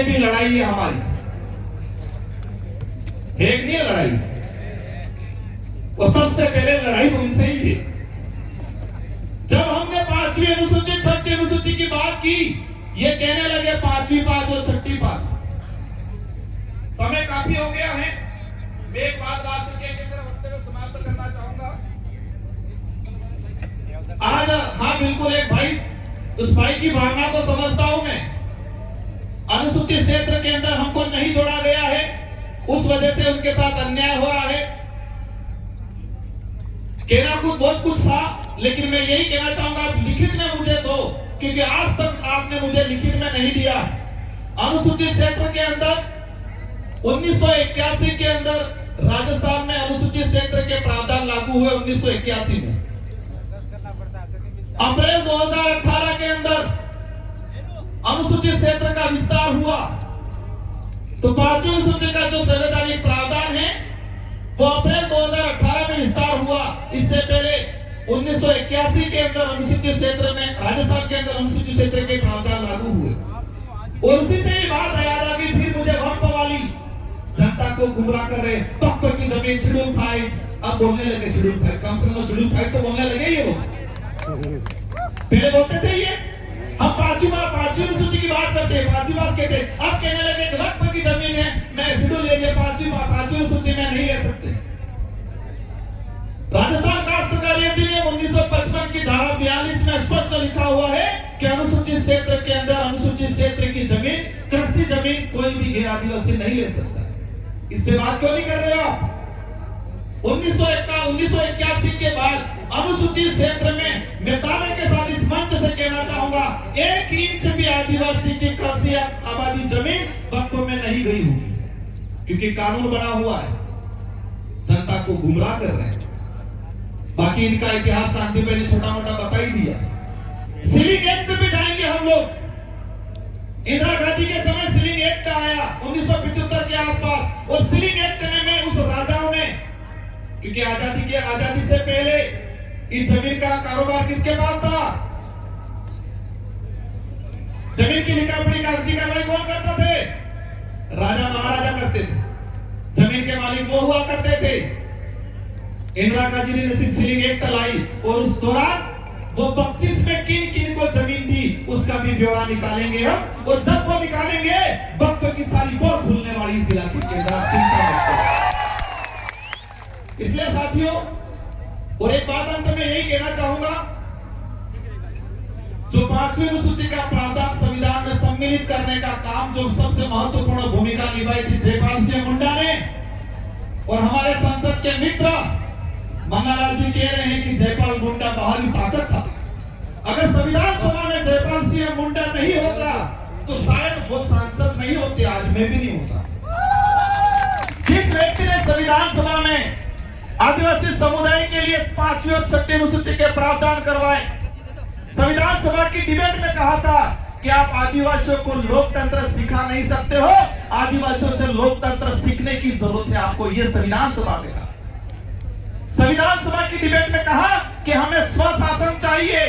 उनसे भी लड़ाई है हमारी, एक नहीं है लड़ाई, वो सबसे पहले लड़ाई उनसे ही थी। जब हमने 5वीं अनुसूची 6ठी अनुसूची की बात की, ये कहने लगे 5वीं पास और 6ठी पास। समय काफी हो गया है, मैं एक बात लास्ट के वक्तव्य समाप्त करना चाहूंगा। आज हाँ बिल्कुल, एक भाई, उस भाई की भावना को समझता हूं मैं। अनुसूचित क्षेत्र के अंदर हमको नहीं जोड़ा गया है, उस वजह से उनके साथ अन्याय हो रहा है। कहना कुछ बहुत कुछ था, लेकिन मैं यही कहना चाहूंगा, लिखित में मुझे दो, क्योंकि आज तक आपने मुझे लिखित में नहीं दिया। अनुसूचित क्षेत्र के अंदर 1981 के अंदर राजस्थान में अनुसूचित क्षेत्र के प्रावधान लागू हुए 1981 में। अप्रैल 2018 के अंदर अनुसूचित क्षेत्र का विस्तार हुआ, तो 5वीं अनुसूची का जो संवैधानिक प्रावधान है वो अप्रैल 2018 में विस्तार हुआ। इससे पहले 1981 के अंदर अनुसूचित क्षेत्र में, राजस्थान के अंदर अनुसूचित क्षेत्र के प्रावधान लागू हुए, और उसी से ही बात याद आ गई। फिर मुझे वक्फ वाली जनता को गुमराह कर रहे, वक्फ की जमीन शेड्यूल 5, अब बोलने लगे शेड्यूल 5, कम से कम शेड्यूल 5 तो बोलने लगे ये लोग। पहले बोलते थे ये, हम 5वीं अनुसूची की बात करते हैं, 5वीं बात कहते, अब कहने लगे कि वक्फ की जमीन है, मैं शेड्यूल ले लिया, 5वीं अनुसूची में नहीं ले सकते। राजस्थान काश्तकारी अधिनियम 1955 की धारा 42 में स्पष्ट लिखा हुआ है कि अनुसूचित क्षेत्र के अंदर अनुसूचित क्षेत्र की जमीन, कृषि जमीन कोई भी गैर आदिवासी नहीं ले सकता। इस पे बात क्यों नहीं कर रहे हो आप? 1981 के बाद अनुसूचित क्षेत्र में मैं दावे के साथ इस मंच से कहना चाहूंगा, 1 इंच भी आदिवासी की कृषि आबादी जमीन वक्फ में नहीं गई होगी, क्योंकि कानून बना हुआ है, जनता को गुमराह कर रहे हैं। बाकी इनका इतिहास क्रांति मैंने छोटा मोटा बता ही दिया। सीलिंग एक्ट पे भी जाएंगे हम लोग। इंदिरा गांधी के समय सीलिंग एक्ट आया 1975 के आसपास, और सीलिंग एक्ट में उस राजाओं ने, क्योंकि आजादी से पहले इस जमीन का कारोबार किसके पास था? जमीन की लिखापढ़ी कागजी कार्रवाई कौन करता थे? राजा महाराजा करते थे, जमीन के मालिक वो हुआ करते थे। इंदिरा गांधी ने सीलिंग एक्ट लाई, और उस दौरान वो बख्शिश में किन किन को जमीन दी उसका भी ब्यौरा निकालेंगे हम, और जब वो निकालेंगे वक्त की सारी बोर खुलने वाली इस इलाके के अंदर। इसलिए साथियों, और एक बात अंत में यही कहना चाहूंगा, जो 5वीं अनुसूची का प्रावधान संविधान में सम्मिलित करने का काम जो सबसे महत्वपूर्ण भूमिका निभाई थी जयपाल सिंह मुंडा ने, और हमारे संसद के मित्र मन्नालाल जी कह रहे हैं कि जयपाल मुंडा बाहरी ताकत था। अगर संविधान सभा में जयपाल सिंह मुंडा नहीं होता तो शायद वो सांसद नहीं होते, आज मैं भी नहीं होता। जिस व्यक्ति ने संविधान सभा में आदिवासी समुदाय के लिए 5वीं और 6ठी अनुसूची के प्रावधान करवाए, संविधान सभा की डिबेट में कहा था कि आप आदिवासियों को लोकतंत्र सिखा नहीं सकते हो, आदिवासियों से लोकतंत्र सीखने की जरूरत है आपको, यह संविधान सभा में कहा। संविधान सभा की डिबेट में कहा कि हमें स्वशासन चाहिए,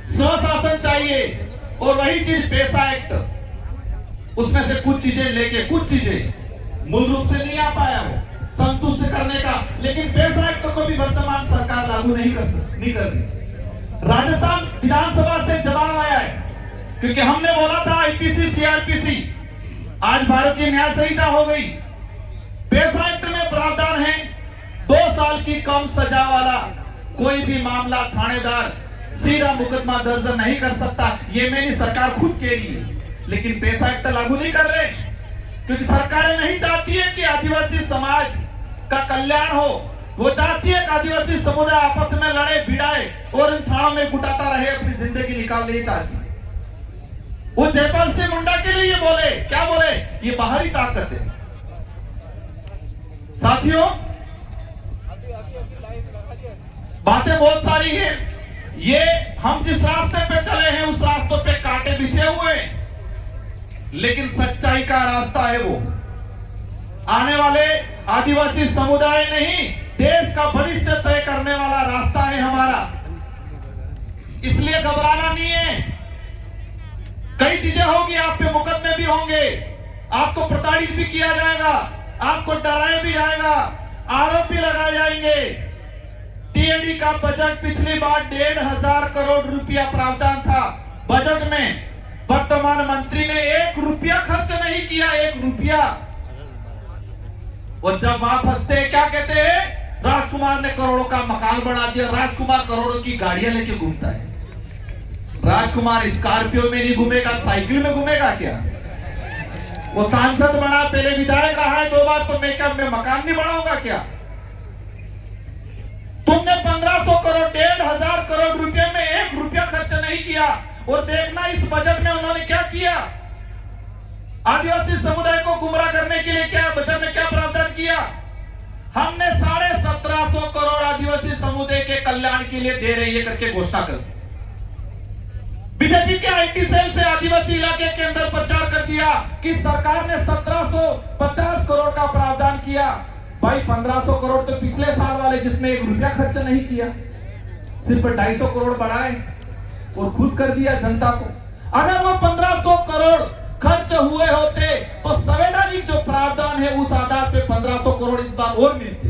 स्वशासन चाहिए, और वही चीज पेशा एक्ट, उसमें से कुछ चीजें लेके कुछ चीजें मूल रूप से नहीं आ पाया वो संतुष्ट करने का, लेकिन पेशा एक्ट को भी वर्तमान सरकार लागू नहीं कर रही। राजस्थान विधानसभा से जवाब आया है, क्योंकि हमने बोला था आईपीसी सीआरपीसी, आज भारत की न्याय संहिता हो गई। पेशा एक्ट में प्रावधान है 2 साल की कम सजा वाला कोई भी मामला थानेदार सीधा मुकदमा दर्ज नहीं कर सकता। ये मेरी सरकार खुद कह रही है, लेकिन पेशा एक्ट लागू नहीं कर रहे, क्योंकि सरकार नहीं चाहती है कि आदिवासी समाज का कल्याण हो। वो चाहती है कि आदिवासी समुदाय आपस में लड़े भिड़ाए और इन थानों में गुटाता रहे, अपनी जिंदगी निकालनी चाहती है। वो जयपाल सिंह मुंडा के लिए ये बोले, क्या बोले? ये बाहरी ताकत है। साथियों, बातें बहुत सारी हैं। ये हम जिस रास्ते पे चले हैं उस रास्तों पे कांटे बिछे हुए हैं, लेकिन सच्चाई का रास्ता है वो। आने वाले आदिवासी समुदाय नहीं, देश का भविष्य तय करने वाला रास्ता है हमारा, इसलिए घबराना नहीं है। कई चीजें होगी, आप पे मुकदमे भी होंगे, आपको प्रताड़ित भी किया जाएगा, आपको डराया भी जाएगा, आरोप भी लगाए जाएंगे। टीएडी का बजट पिछली बार 1,500 करोड़ रुपया प्रावधान था बजट में। वर्तमान मंत्री ने 1 रुपया खर्च नहीं किया, 1 रुपया। और जब वहां फंसते क्या कहते हैं, राजकुमार ने करोड़ों का मकान बना दिया, राजकुमार करोड़ों की गाड़ियां लेके घूमता है। राजकुमार स्कॉर्पियो में नहीं घूमेगा, साइकिल में घूमेगा क्या? वो सांसद बना, पहले विधायक रहा है 2 बार, तो मैं क्या मैं मकान नहीं बनाऊंगा क्या? तुमने 1500 करोड़ 1,500 करोड़ रुपए में 1 रुपया खर्च नहीं किया। और देखना इस बजट में उन्होंने क्या किया, आदिवासी समुदाय को गुमराह करने के लिए क्या बजट में क्या प्रावधान किया। हमने 1750 करोड़ आदिवासी समुदाय के कल्याण के लिए दे रही है करके घोषणा कर। बीजेपी के आईटी सेल से आदिवासी इलाके के अंदर प्रचार कर दिया कि सरकार ने 1750 करोड़ का प्रावधान किया। भाई 1500 करोड़ तो पिछले साल वाले जिसमें 1 रुपया खर्च नहीं किया, सिर्फ 250 करोड़ बढ़ाए और खुश कर दिया जनता को। अगर वो 1500 करोड़ खर्च हुए होते तो संवैधानिक जो प्रावधान है उस आधार पे 1500 करोड़ इस बार और मिलते,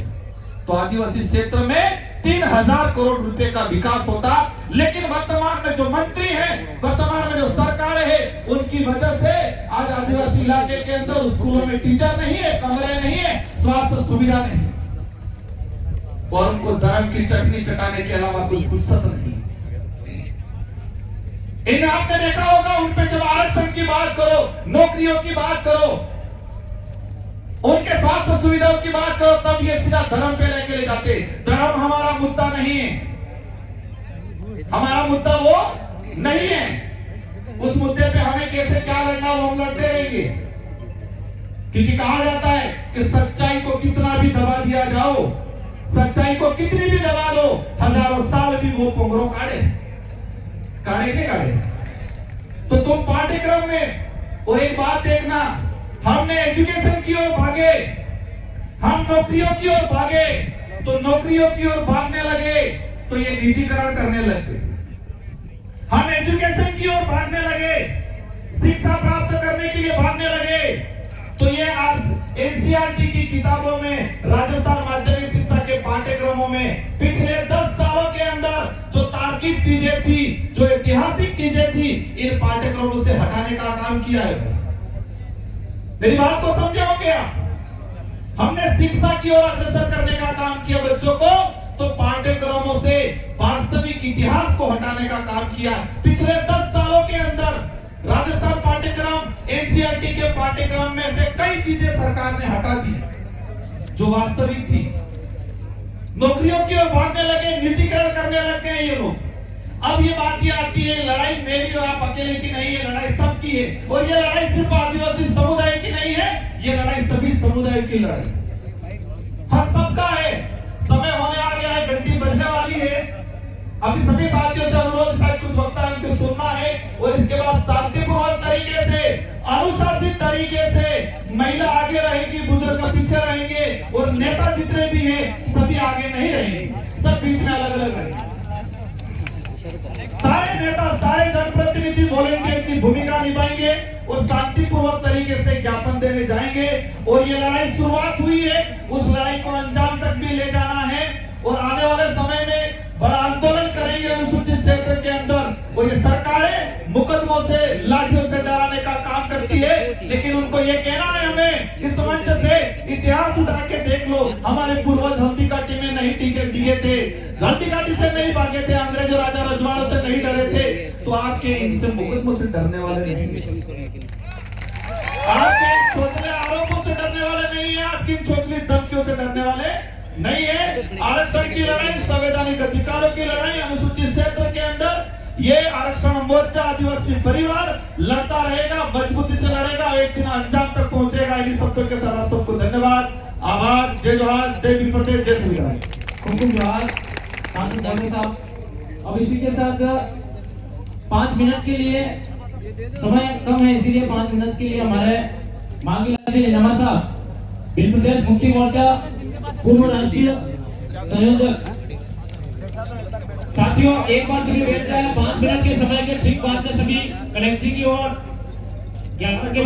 तो आदिवासी क्षेत्र में 3000 करोड़ रुपए का विकास होता। लेकिन वर्तमान में जो मंत्री हैं, वर्तमान में जो सरकार है, उनकी वजह से आज आदिवासी इलाके के अंदर स्कूलों में टीचर नहीं है, कमरे नहीं है, स्वास्थ्य सुविधा नहीं, और उनको धर्म की चटनी चटाने के अलावा कुछ फुर्सत नहीं। इन आपने देखा होगा, उन पे जब आरक्षण की बात करो, नौकरियों की बात करो, उनके स्वास्थ्य सुविधाओं की बात करो, तब ये सीधा धर्म पे लेके ले जाते। धर्म हमारा मुद्दा नहीं है, हमारा मुद्दा वो नहीं है। उस मुद्दे पे हमें कैसे क्या लड़ना वो हम लड़ते रहेंगे, क्योंकि कहा जाता है कि सच्चाई को कितना भी दबा दिया जाओ, सच्चाई को कितनी भी दबा दो, हजारों साल भी वो पुंगरों काढ़े नहीं काढ़े। तो तुम पाठ्यक्रम में, और एक बात देखना, हमने एजुकेशन की ओर भागे, हम नौकरियों की ओर भागे, तो नौकरियों की ओर भागने लगे तो ये निजीकरण करने लगे। हम एजुकेशन की ओर भागने लगे, शिक्षा प्राप्त करने के लिए भागने लगे, तो ये आज एनसीईआरटी की किताबों में, राजस्थान माध्यमिक शिक्षा के पाठ्यक्रमों में पिछले 10 सालों के अंदर जो तार्किक चीजें थी, जो ऐतिहासिक चीजें थी, इन पाठ्यक्रमों से हटाने का काम किया है। मेरी बात को समझे होंगे आप? हमने शिक्षा की ओर अग्रसर करने का काम किया बच्चों को, तो पाठ्यक्रमों से वास्तविक इतिहास को हटाने का काम किया। पिछले 10 सालों के अंदर राजस्थान पाठ्यक्रम, एनसीईआरटी के पाठ्यक्रम में से कई चीजें सरकार ने हटा दी जो वास्तविक थी। नौकरियों की ओर भागने लगे, निजीकरण करने लग गए ये लोग। अब ये बात ये आती है, लड़ाई मेरी और आप अकेले की नहीं है, लड़ाई सबकी है। और ये लड़ाई सिर्फ आदिवासी समुदाय की नहीं है, ये लड़ाई सभी समुदाय की लड़ाई, हक सबका है। समय होने आ गया है, घंटी बजने वाली है। अभी सभी साथियों से अनुरोध, शायद कुछ वक्ता उनको सुनना है, और इसके बाद शांतिपूर्वक तरीके से, अनुशासित तरीके से महिला आगे रहेगी, बुजुर्ग पीछे रहेंगे, और नेता जितने भी हैं सभी आगे नहीं रहेंगे, सब बीच में अलग अलग रहेंगे। सारे नेता, सारे जनप्रतिनिधि वॉलंटियर की भूमिका निभाएंगे और शांतिपूर्वक तरीके से ज्ञापन देने जाएंगे। और ये लड़ाई शुरुआत हुई है, उस लड़ाई को अंजाम तक भी ले जाना है, और आने वाले समय में बड़ा आंदोलन करेंगे अनुसूचित क्षेत्र के अंदर। और ये सरकारें मुकदमों से, लाठियों से डराने का काम करती है, लेकिन उनको ये कहना है हमें इस मंच से, इतिहास उठा के देख लो, हमारे पूर्वज हल्दी घाटी में नहीं टिके थे, हल्दी घाटी से नहीं भागे थे, अंग्रेजों राजा रजवाड़ों से नहीं डरे थे, तो आपके इनसे मुकदमों से डरने वाले नहीं, आपके छोटे आरोपों से डरने वाले नहीं है, आपकी छोटी धमकियों से डरने वाले नहीं है। आरक्षण की लड़ाई, संवैधानिक अधिकारों की लड़ाई अनुसूचित क्षेत्र के अंदर ये आरक्षण मोर्चा आदिवासी परिवार लड़ता रहेगा, मजबूती से लड़ेगा, एक दिन अंजाम तक पहुंचेगा। इन्हीं शब्दों के साथ आप सबको धन्यवाद, आभार, जय जोहार, जय भीम प्रदेश, जय श्री राम। खूब जोहार सांसद साहब। अब इसी के साथ 5 मिनट के लिए, समय कम है इसीलिए 5 मिनट के लिए हमारे मांगी नमा साहब, भीम प्रदेश मुक्ति मोर्चा पूर्व राष्ट्रीय संयोजक। साथियों एक बार सभी बैठ जाए, 5 मिनट के समय के ठीक बाद में सभी कलेक्टर की ओर ज्ञापन के